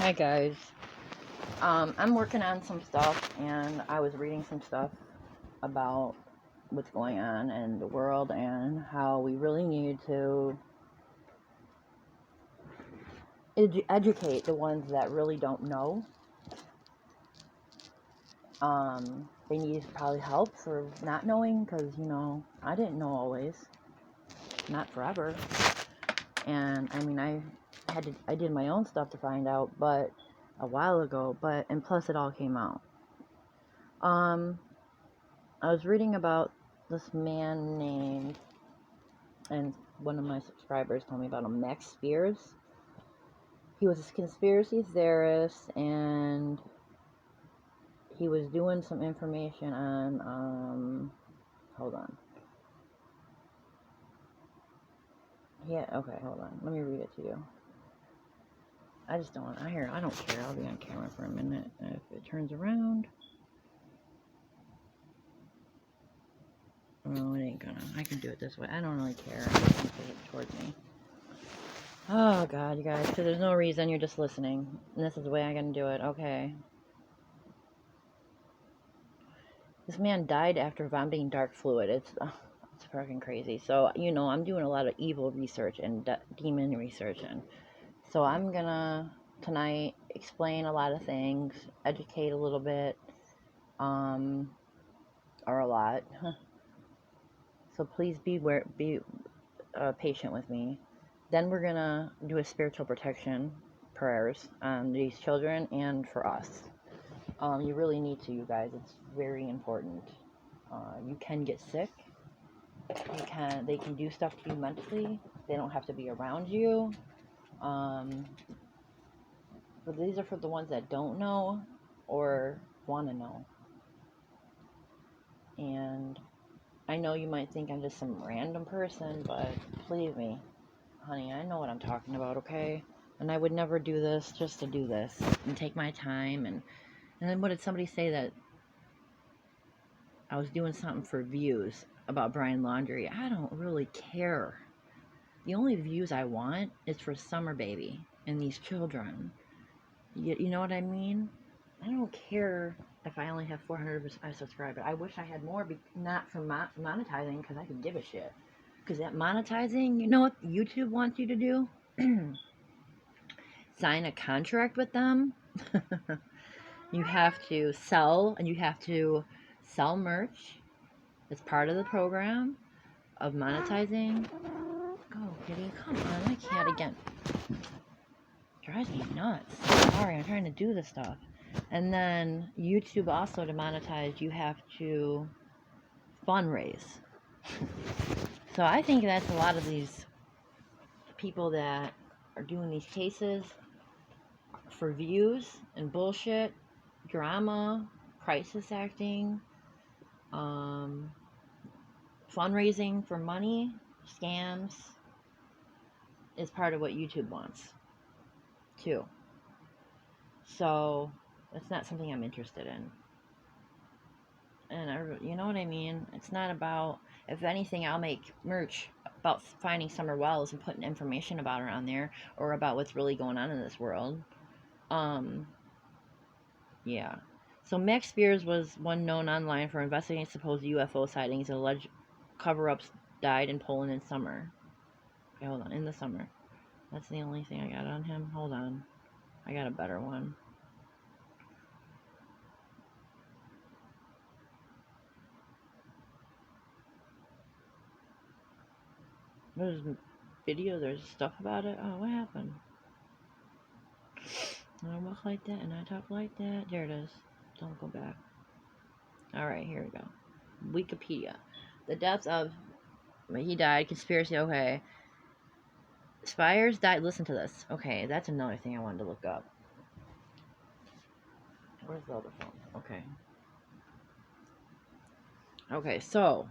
Hi guys. I'm working on some stuff and I was reading some stuff about what's going on in the world and how we really need to educate the ones that really don't know. They need probably help for not knowing because, I didn't know always. Not forever. And I mean, I did my own stuff to find out, but a while ago, and plus it all came out. I was reading about this man named, and one of my subscribers told me about him, Max Spears. He was a conspiracy theorist, and he was doing some information on, hold on. Yeah, okay, hold on. Let me read it to you. I just don't want to hear. I don't care. I'll be on camera for a minute. If it turns around. Oh, it ain't gonna. I can do it this way. I don't really care. I'm just gonna put it towards me. Oh, God, you guys. Because there's no reason. You're just listening. And this is the way I'm gonna do it. Okay. This man died after vomiting dark fluid. It's fucking crazy. So, I'm doing a lot of evil research and demon research. And so I'm gonna, tonight, explain a lot of things, educate a little bit, or a lot. So please be patient with me. Then we're gonna do a spiritual protection prayers on these children and for us. You really need to, you guys. It's very important. You can get sick. They can do stuff to you mentally. They don't have to be around you. But these are for the ones that don't know or want to know. And I know you might think I'm just some random person, but believe me, honey, I know what I'm talking about, okay? And I would never do this just to do this and take my time. And then what did somebody say that I was doing something for views about Brian Laundrie? I don't really care. The only views I want is for Summer Baby and these children. You know what I mean? I don't care if I only have 400 subscribers. I wish I had more, not for monetizing, because I could give a shit. Because that monetizing, you know what YouTube wants you to do? Sign a contract with them. You have to sell, and you have to sell merch. It's part of the program of monetizing. Go, kitty, come on, my cat again. Drives me nuts. Sorry, I'm trying to do this stuff. And then YouTube also, to monetize, you have to fundraise. So I think that's a lot of these people that are doing these cases for views and bullshit, drama, crisis acting, fundraising for money, scams, is part of what YouTube wants too. So that's not something I'm interested in. And you know what I mean? It's not about, if anything, I'll make merch about finding Summer Wells and putting information about her on there, or about what's really going on in this world. Yeah. So Max Spears was one known online for investigating supposed UFO sightings and alleged cover-ups. Died in Poland in summer. Okay, hold on. In the summer. That's the only thing I got on him. Hold on. I got a better one. There's video, there's stuff about it. Oh, what happened? I walk like that and I talk like that. There it is. Don't go back. Alright, here we go. Wikipedia. The deaths of... He died. Conspiracy. Okay. Spires died. Listen to this. Okay, that's another thing I wanted to look up. Where's the other phone? Okay. Okay, so...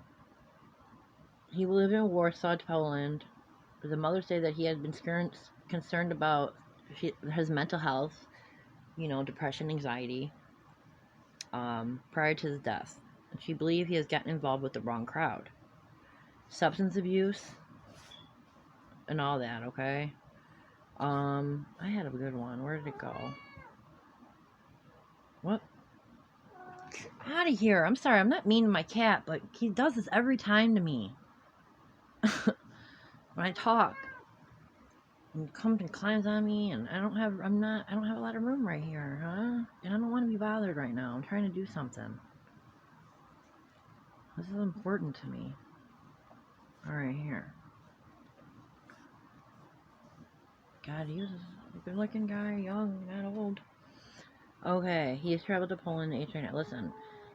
He lived in Warsaw, Poland. The mother said that he had been concerned about his mental health, depression, anxiety, prior to his death. And she believed he has gotten involved with the wrong crowd. Substance abuse, and all that, okay? I had a good one. Where did it go? What? Out of here. I'm sorry, I'm not mean to my cat, but he does this every time to me. When I talk. And comes and climbs on me, and I don't have a lot of room right here, huh? And I don't want to be bothered right now. I'm trying to do something. This is important to me. Alright, here. God, he was a good looking guy, young, not old. Okay, he has traveled to Poland and H. Listen,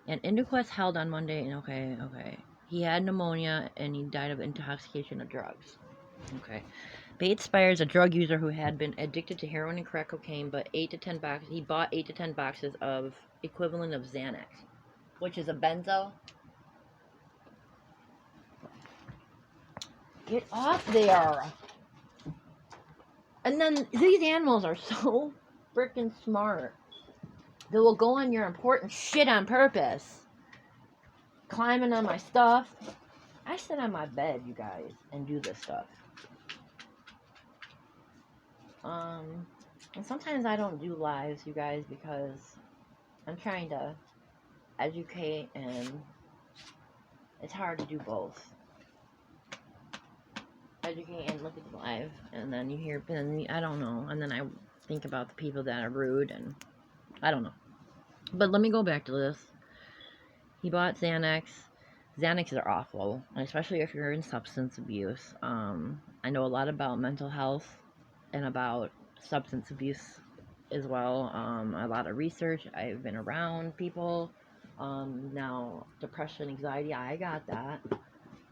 an inquest held on Monday, and okay. He had pneumonia and he died of intoxication of drugs. Okay. Bates Spires, a drug user who had been addicted to heroin and crack cocaine, but he bought 8 to 10 boxes of equivalent of Xanax, which is a benzo. Get off there! And then these animals are so freaking smart. They will go on your important shit on purpose. Climbing on my stuff. I sit on my bed, you guys, and do this stuff. And sometimes I don't do lives, you guys, because I'm trying to educate, and it's hard to do both. Educate and look at the live, and then you hear, I don't know, and then I think about the people that are rude, and I don't know. But let me go back to this. He bought Xanax. Xanax are awful, especially if you're in substance abuse. I know a lot about mental health and about substance abuse as well. A lot of research. I've been around people. Now, depression, anxiety, I got that.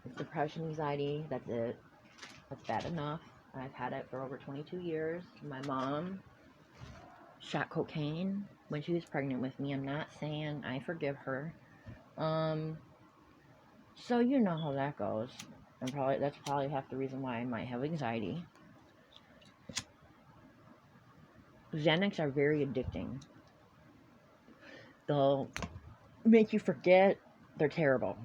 It's depression, anxiety, that's it. That's bad enough. I've had it for over 22 years. My mom shot cocaine when she was pregnant with me. I'm not saying I forgive her. So you know how that goes. And that's probably half the reason why I might have anxiety. Xanax are very addicting. They'll make you forget. They're terrible.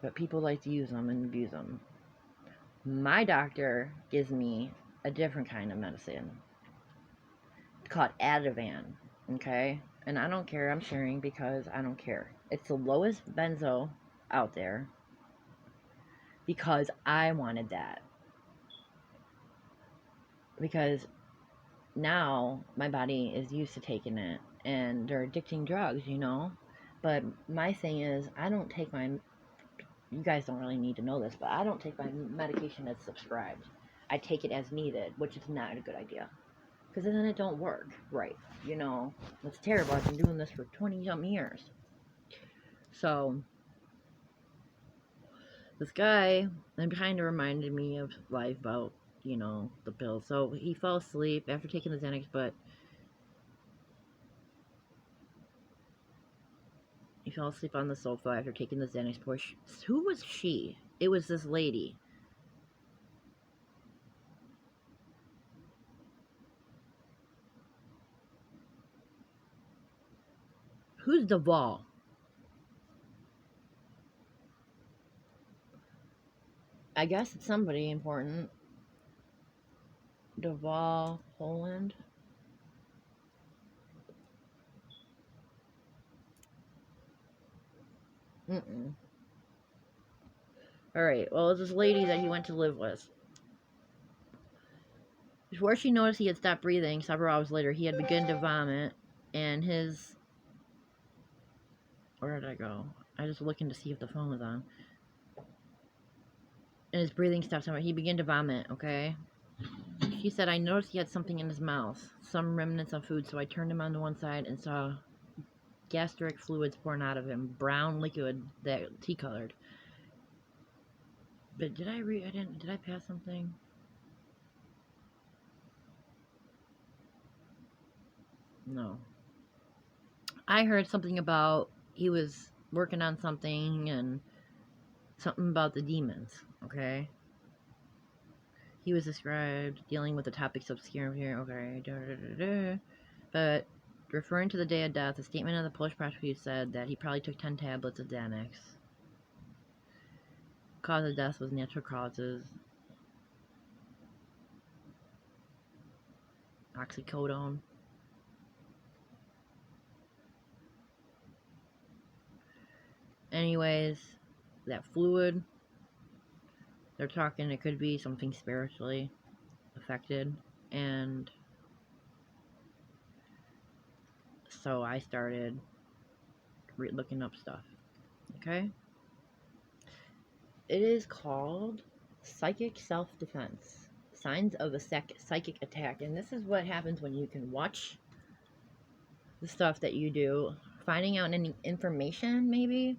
But people like to use them and abuse them. My doctor gives me a different kind of medicine. It's called Ativan. Okay? And I don't care. I'm sharing because I don't care. It's the lowest benzo out there. Because I wanted that. Because now my body is used to taking it, and they're addicting drugs, you know. But my thing is, I don't take my, you guys don't really need to know this, but I don't take my medication that's subscribed. I take it as needed, which is not a good idea, because then it don't work right, you know. It's terrible. I've been doing this for 20 something years. So this guy, it kind of reminded me of life about, you know, the pills. So he fell asleep after taking the Xanax, but he fell asleep on the sofa after taking the Xanax push. Who was she? It was this lady. Who's Duvall? I guess it's somebody important. Duvall, Poland. Alright, well, it's this lady that he went to live with. Before she noticed he had stopped breathing, several hours later, he had begun to vomit, and his... Where did I go? I was just looking to see if the phone was on. And his breathing stopped somewhere. He began to vomit, okay? She said, I noticed he had something in his mouth, some remnants of food, so I turned him onto one side and saw gastric fluids pouring out of him, brown liquid that tea-colored. But did I pass something? No. I heard something about he was working on something and something about the demons, okay? He was described dealing with the topics obscure here, okay? But referring to the day of death, the statement of the Polish prosecutor said that he probably took 10 tablets of Xanax. Cause of death was natural causes. oxycodone. Anyways, that fluid, they're talking it could be something spiritually affected, and so I started looking up stuff. Okay? It is called psychic self-defense. Signs of a psychic attack. And this is what happens when you can watch the stuff that you do. Finding out any information, maybe.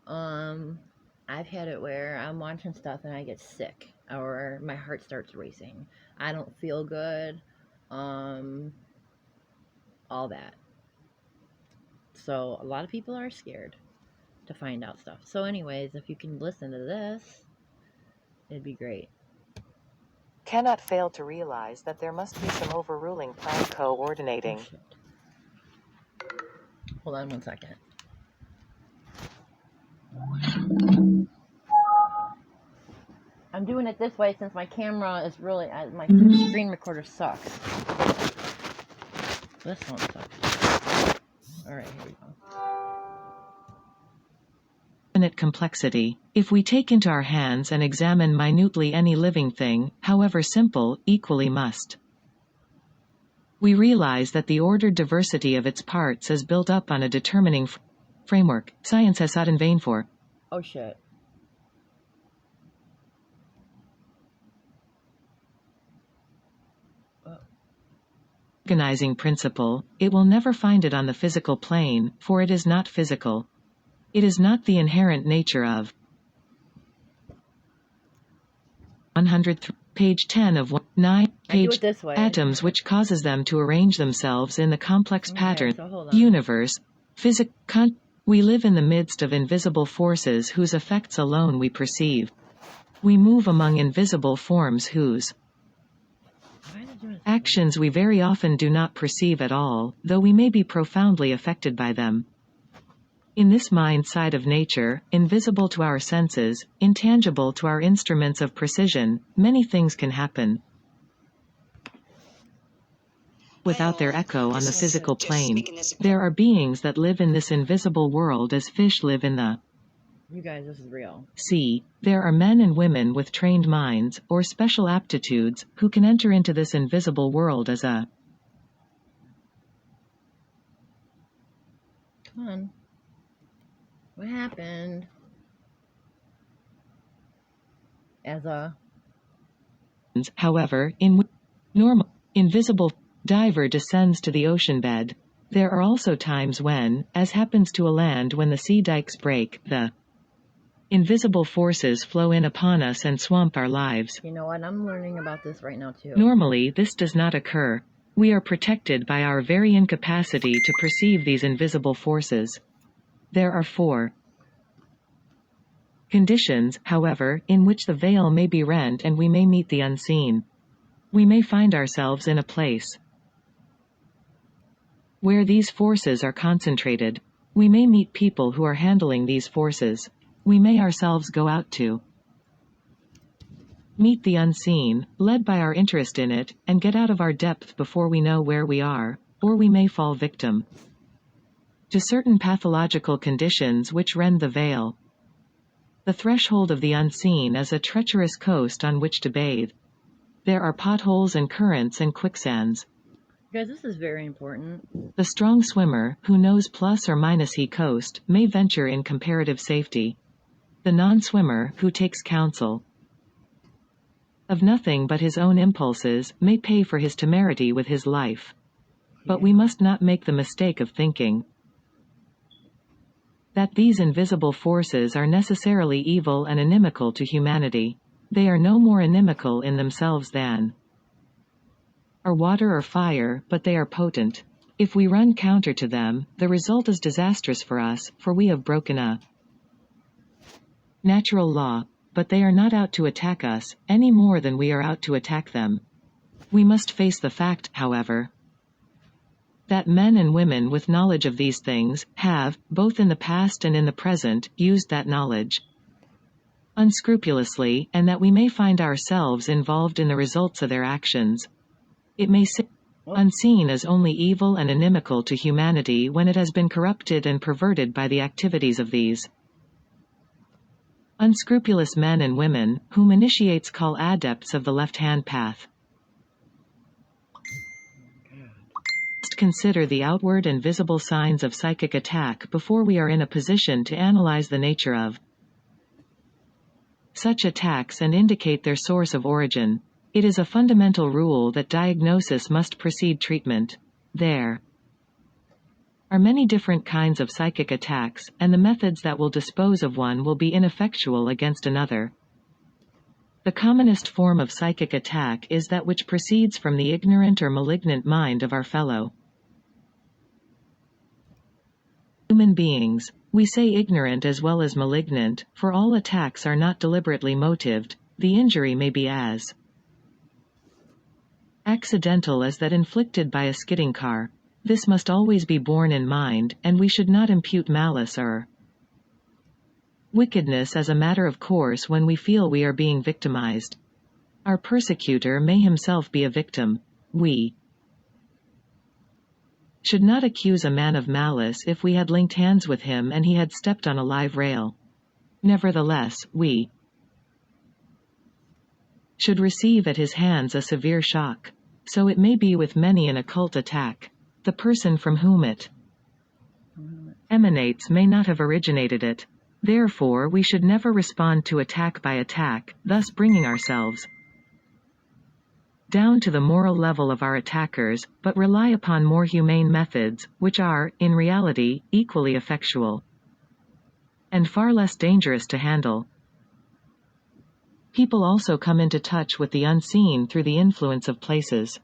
I've had it where I'm watching stuff and I get sick. Or my heart starts racing. I don't feel good. All that. So a lot of people are scared to find out stuff. So anyways, if you can listen to this, it'd be great. Cannot fail to realize that there must be some overruling plan coordinating. Oh, shit. Hold on 1 second. I'm doing it this way since my camera is really, my screen recorder sucks. This one sucks. Alright, here we go. Infinite complexity. If we take into our hands and examine minutely any living thing, however simple, equally must. We realize that the ordered diversity of its parts is built up on a determining framework. Science has sought in vain for. Oh shit. Organizing principle, it will never find it on the physical plane, for it is not physical. It is not the inherent nature of 103, page 10 of 9, page atoms which causes them to arrange themselves in the complex pattern, universe, we live in the midst of invisible forces whose effects alone we perceive. We move among invisible forms whose actions we very often do not perceive at all, though we may be profoundly affected by them. In this mind side of nature, invisible to our senses, intangible to our instruments of precision, many things can happen without their echo on the physical plane. There are beings that live in this invisible world as fish live in the You guys, this is real. sea. There are men and women with trained minds, or special aptitudes, who can enter into this invisible world as a Come on. What happened? As a however, in normal, invisible diver descends to the ocean bed. There are also times when, as happens to a land when the sea dikes break, the invisible forces flow in upon us and swamp our lives. You know what? I'm learning about this right now too. Normally this does not occur. We are protected by our very incapacity to perceive these invisible forces. There are 4 conditions, however, in which the veil may be rent and we may meet the unseen. We may find ourselves in a place where these forces are concentrated. We may meet people who are handling these forces. We may ourselves go out to meet the unseen, led by our interest in it, and get out of our depth before we know where we are, or we may fall victim to certain pathological conditions which rend the veil. The threshold of the unseen is a treacherous coast on which to bathe. There are potholes and currents and quicksands. Guys, this is very important. The strong swimmer, who knows plus or minus he coast, may venture in comparative safety. The non-swimmer, who takes counsel of nothing but his own impulses, may pay for his temerity with his life. But we must not make the mistake of thinking that these invisible forces are necessarily evil and inimical to humanity. They are no more inimical in themselves than are water or fire, but they are potent. If we run counter to them, the result is disastrous for us, for we have broken a natural law. But they are not out to attack us, any more than we are out to attack them. We must face the fact, however, that men and women with knowledge of these things have, both in the past and in the present, used that knowledge unscrupulously, and that we may find ourselves involved in the results of their actions. It may Unseen is only evil and inimical to humanity when it has been corrupted and perverted by the activities of these unscrupulous men and women, whom initiates call adepts of the left-hand path. Must consider the outward and visible signs of psychic attack before we are in a position to analyze the nature of such attacks and indicate their source of origin. It is a fundamental rule that diagnosis must precede treatment. There are many different kinds of psychic attacks, and the methods that will dispose of one will be ineffectual against another. The commonest form of psychic attack is that which proceeds from the ignorant or malignant mind of our fellow human beings. We say ignorant as well as malignant, for all attacks are not deliberately motived. The injury may be as accidental as that inflicted by a skidding car. This must always be borne in mind, and we should not impute malice or wickedness as a matter of course when we feel we are being victimized. Our persecutor may himself be a victim. We should not accuse a man of malice if we had linked hands with him and he had stepped on a live rail. Nevertheless, we should receive at his hands a severe shock. So it may be with many an occult attack. The person from whom it emanates may not have originated it. Therefore we should never respond to attack by attack, thus bringing ourselves down to the moral level of our attackers, but rely upon more humane methods, which are, in reality, equally effectual and far less dangerous to handle. People also come into touch with the unseen through the influence of places.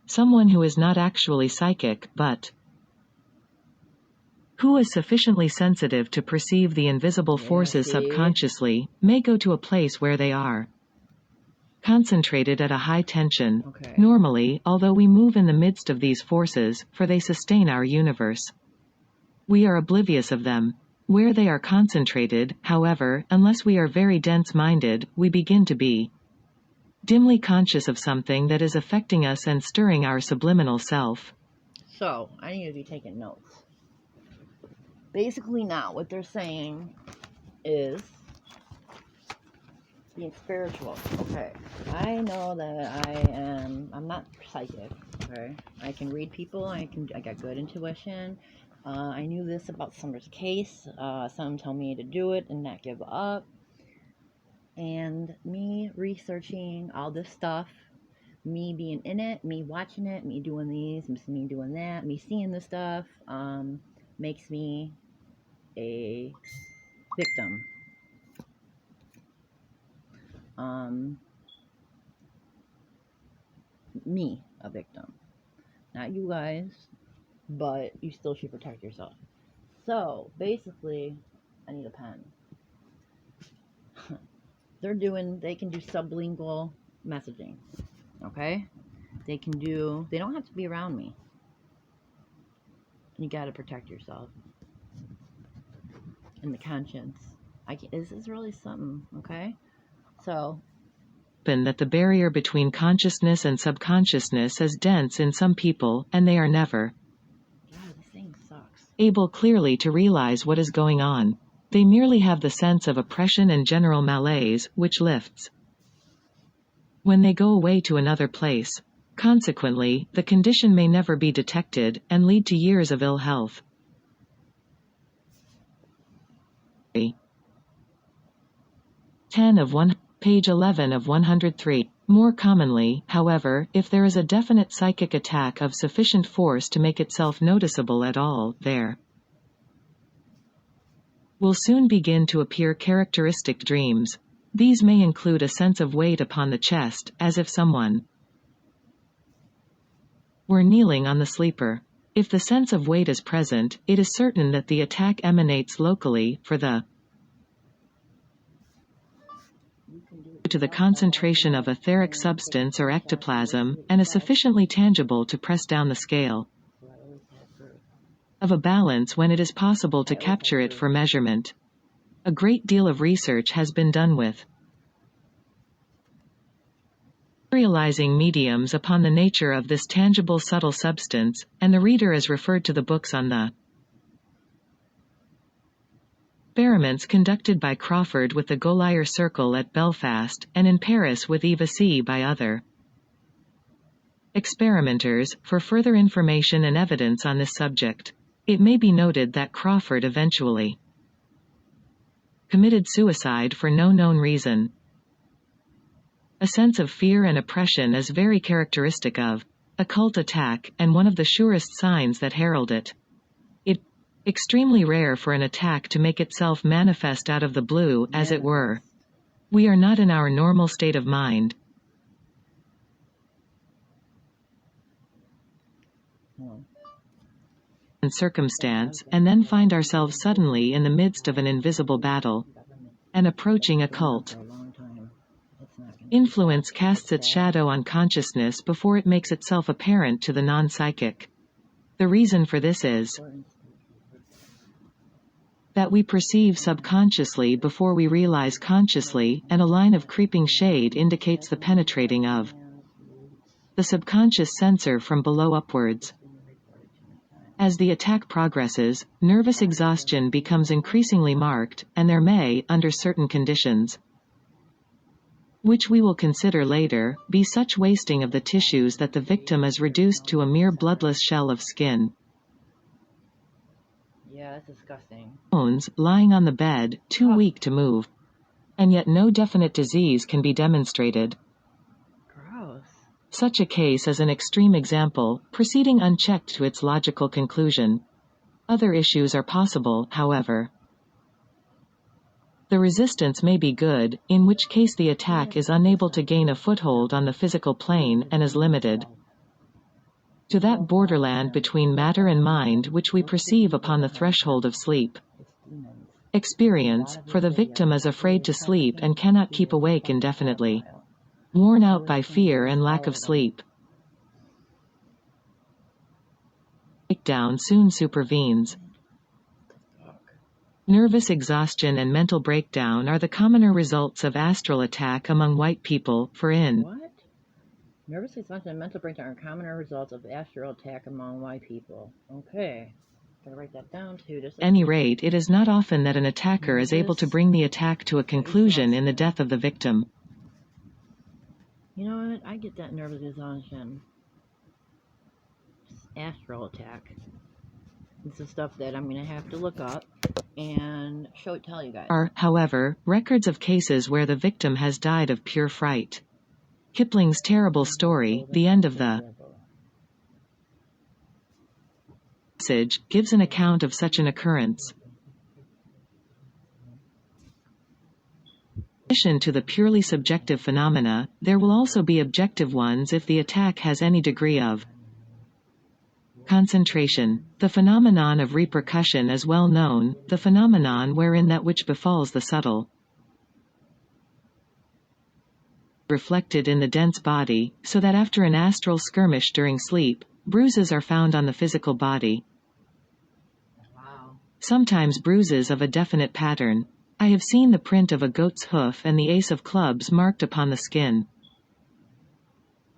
Someone who is not actually psychic, but who is sufficiently sensitive to perceive the invisible forces subconsciously, may go to a place where they are concentrated at a high tension. Normally, although we move in the midst of these forces, for they sustain our universe, we are oblivious of them. Where they are concentrated, however, unless we are very dense-minded, we begin to be dimly conscious of something that is affecting us and stirring our subliminal self. So, I need to be taking notes. Basically now, what they're saying is being spiritual. Okay. I know that I'm not psychic, okay? I can read people, I got good intuition. I knew this about Summer's case. Some told me to do it and not give up. And me researching all this stuff, me being in it, me watching it, me doing these, me doing that, me seeing this stuff, makes me a victim. Me, a victim. Not you guys, but you still should protect yourself. So, basically, I need a pen. They can do sublingual messaging, okay? They don't have to be around me. You gotta protect yourself. And the conscience. This is really something, okay? So, that the barrier between consciousness and subconsciousness is dense in some people, and they are never this thing sucks. able clearly to realize what is going on. They merely have the sense of oppression and general malaise, which lifts when they go away to another place. Consequently, the condition may never be detected, and lead to years of ill health. Page 11 of 103. More commonly, however, if there is a definite psychic attack of sufficient force to make itself noticeable at all, there will soon begin to appear characteristic dreams. These may include a sense of weight upon the chest, as if someone were kneeling on the sleeper. If the sense of weight is present, it is certain that the attack emanates locally, for the to the concentration of etheric substance or ectoplasm, and is sufficiently tangible to press down the scale of a balance when it is possible to capture it for measurement. A great deal of research has been done with Materializing mediums upon the nature of this tangible subtle substance, and the reader is referred to the books on the experiments conducted by Crawford with the Goliath Circle at Belfast, and in Paris with Eva C. by other experimenters, for further information and evidence on this subject. It may be noted that Crawford eventually committed suicide for no known reason. A sense of fear and oppression is very characteristic of occult attack, and one of the surest signs that herald it. It is extremely rare for an attack to make itself manifest out of the blue, as it were. We are not in our normal state of mind. And circumstance, and then find ourselves suddenly in the midst of an invisible battle. An approaching occult influence casts its shadow on consciousness before it makes itself apparent to the non-psychic. The reason for this is that we perceive subconsciously before we realize consciously, and a line of creeping shade indicates the penetrating of the subconscious sensor from below upwards. As the attack progresses, nervous exhaustion becomes increasingly marked, and there may, under certain conditions, which we will consider later, be such wasting of the tissues that the victim is reduced to a mere bloodless shell of skin. Yeah, that's disgusting. Bones, lying on the bed, too weak to move. And yet no definite disease can be demonstrated. Gross. Such a case is an extreme example, proceeding unchecked to its logical conclusion. Other issues are possible, however. The resistance may be good, in which case the attack is unable to gain a foothold on the physical plane and is limited to that borderland between matter and mind which we perceive upon the threshold of sleep. Experience, for the victim is afraid to sleep and cannot keep awake indefinitely, worn out by fear and lack of sleep. Breakdown soon supervenes. Nervous exhaustion and mental breakdown are the commoner results of astral attack among white people, for in What? Nervous exhaustion and mental breakdown are commoner results of astral attack among white people. Okay. Gotta write that down too. Just at any rate, it is not often that an attacker is able to bring the attack to a conclusion in the death of the victim. You know what? I get that nervous exhaustion. Astral attack. It's the stuff that I'm going to have to look up and tell you guys. Are, however, records of cases where the victim has died of pure fright. Kipling's terrible story, The End of the Passage, gives an account of such an occurrence. In addition to the purely subjective phenomena, there will also be objective ones if the attack has any degree of concentration. The phenomenon of repercussion is well known, the phenomenon wherein that which befalls the subtle reflected in the dense body, so that after an astral skirmish during sleep, bruises are found on the physical body. Wow. Sometimes bruises of a definite pattern. I have seen the print of a goat's hoof and the ace of clubs marked upon the skin.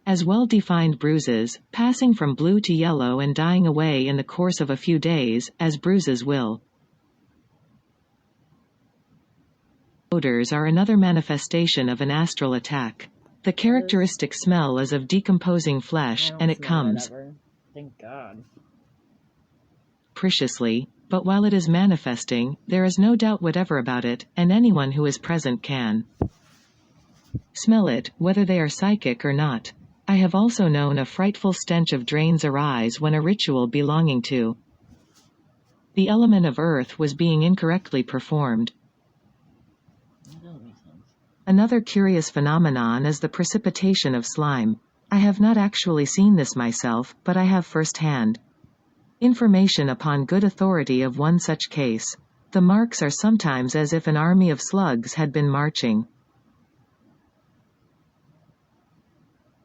As well-defined bruises, passing from blue to yellow and dying away in the course of a few days, as bruises will. Odors are another manifestation of an astral attack. The characteristic smell is of decomposing flesh, and it comes, thank God, capriciously, but while it is manifesting, there is no doubt whatever about it, and anyone who is present can smell it, whether they are psychic or not. I have also known a frightful stench of drains arise when a ritual belonging to the element of earth was being incorrectly performed. Another curious phenomenon is the precipitation of slime. I have not actually seen this myself, but I have first-hand information upon good authority of one such case. The marks are sometimes as if an army of slugs had been marching.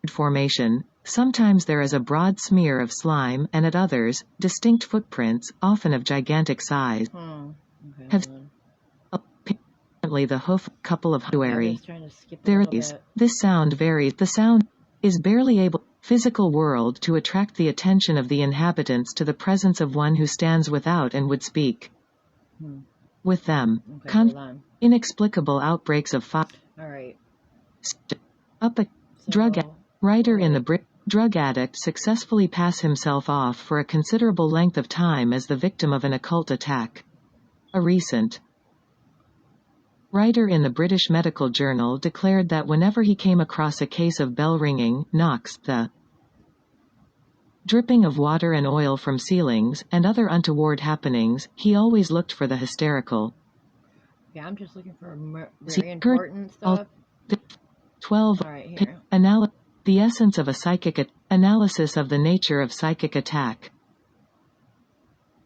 Formation. Sometimes there is a broad smear of slime, and at others, distinct footprints, often of gigantic size. Okay, have apparently the hoof couple of there is. this sound varies. The sound is barely able physical world to attract the attention of the inhabitants to the presence of one who stands without and would speak with them. Okay, hold on. Inexplicable outbreaks of fire. All right. Up a drug writer in the drug addict successfully pass himself off for a considerable length of time as the victim of an occult attack. A recent writer in the British Medical Journal declared that whenever he came across a case of bell ringing, knocks, the dripping of water and oil from ceilings, and other untoward happenings, he always looked for the hysterical. Yeah, I'm just looking for very important stuff. 12. All right, here. The essence of a psychic analysis of the nature of psychic attack.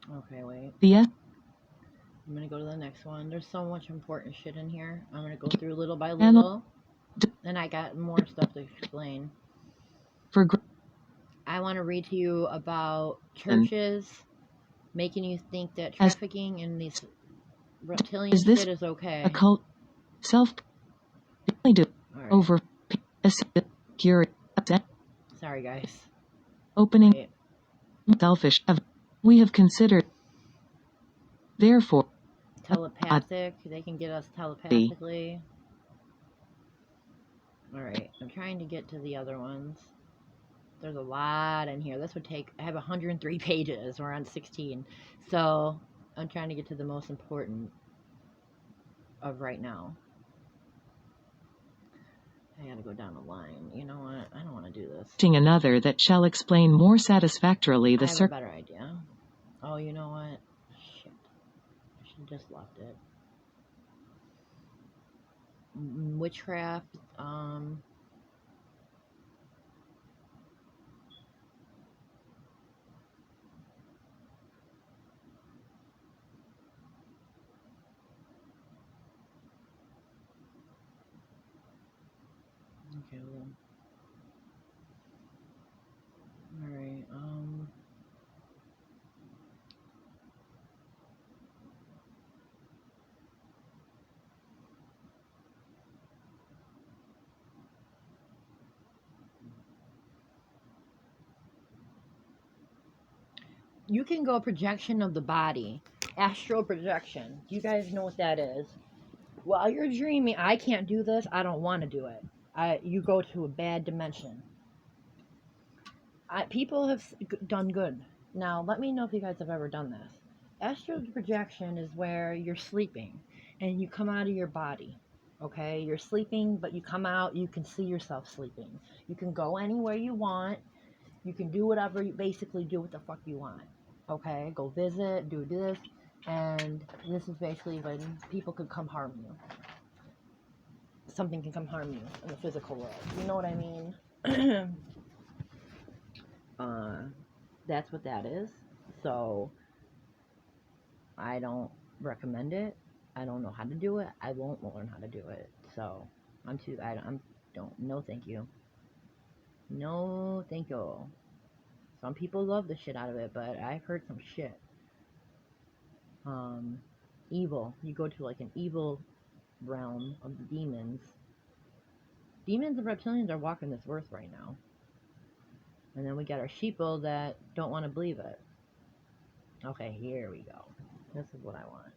Okay, wait. I'm going to go to the next one. There's so much important shit in here. I'm going to go through little by little. And I got more stuff to explain. I want to read to you about churches making you think that trafficking in these reptilian shit is okay. Occult self do over security. Sorry, guys. Opening selfish. We have considered. Therefore, telepathic. They can get us telepathically. Alright, I'm trying to get to the other ones. There's a lot in here. This would take, I have 103 pages. We're on 16. So, I'm trying to get to the most important of right now. I gotta go down the line. You know what? I don't want to do this. Another that shall explain more satisfactorily the I have a better idea. Oh, you know what? Shit. I should have just left it. Witchcraft, okay, well, alright, you can go projection of the body, astral projection. Do you guys know what that is? While you're dreaming, I can't do this. I don't want to do it. You go to a bad dimension. People have done good. Now, let me know if you guys have ever done this. Astral projection is where you're sleeping and you come out of your body. Okay, you're sleeping, but you come out. You can see yourself sleeping. You can go anywhere you want. You can do whatever. You basically do what the fuck you want. Okay, go visit, do this, and this is basically when people could come harm you. Something can come harm you in the physical world. You know what I mean? That's what that is. So, I don't recommend it. I don't know how to do it. I won't learn how to do it. So, no thank you. No thank you. Some people love the shit out of it, but I've heard some shit. Evil. You go to like an evil realm of the demons. Demons and reptilians are walking this earth right now. And then we got our sheeple that don't want to believe it. Okay, here we go. This is what I want.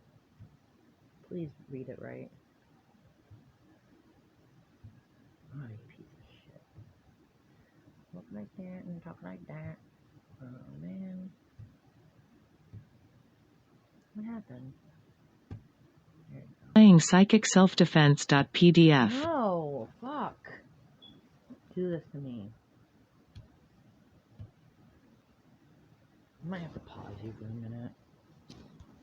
Please read it right. Oh, you piece of shit. Look like that and talk like that. Oh, man. What happened? Playing psychicselfdefense.pdf. No, fuck. Do this to me. I might have to pause you for a minute.